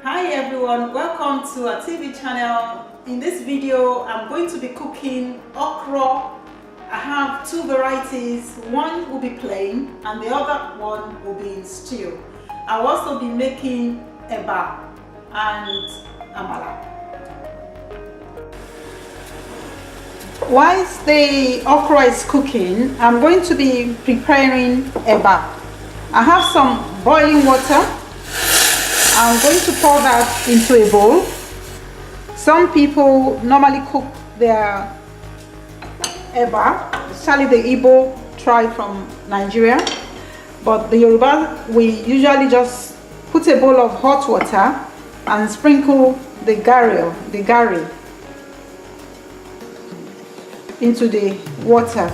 Hi everyone, welcome to our TV channel. In this video, I'm going to be cooking okra. I have two varieties. One will be plain and the other one will be in stew. I'll also be making eba and amala. Whilst the okra is cooking, I'm going to be preparing eba. I have some boiling water. I'm going to pour that into a bowl. Some people normally cook their eba, especially the Igbo tribe from Nigeria, but the Yoruba, we usually just put a bowl of hot water and sprinkle the gari into the water.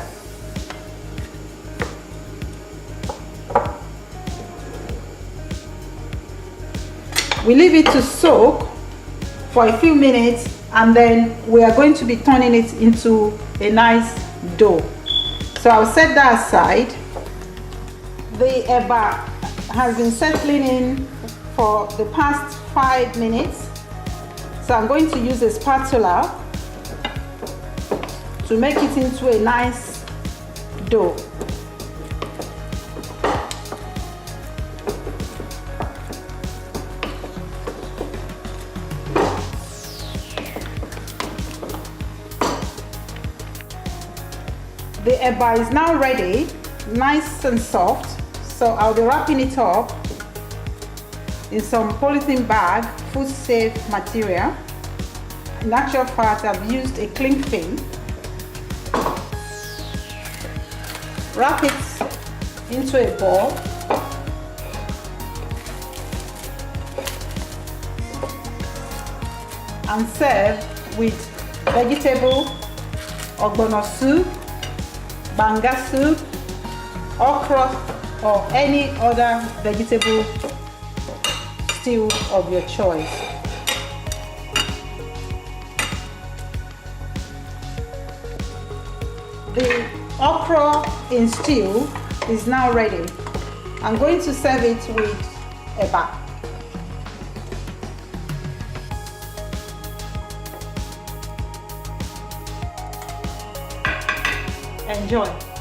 We leave it to soak for a few minutes and then we are going to be turning it into a nice dough. So I'll set that aside. The eba has been settling in for the past 5 minutes. So I'm going to use a spatula to make it into a nice dough. The eba is now ready, nice and soft, so I'll be wrapping it up in some polythene bag, food safe material. In actual fact, I've used a cling film. Wrap it into a ball. And serve with vegetable, ogbono soup, banga soup, okra, or any other vegetable stew of your choice. The okra in stew is now ready. I'm going to serve it with eba. Enjoy.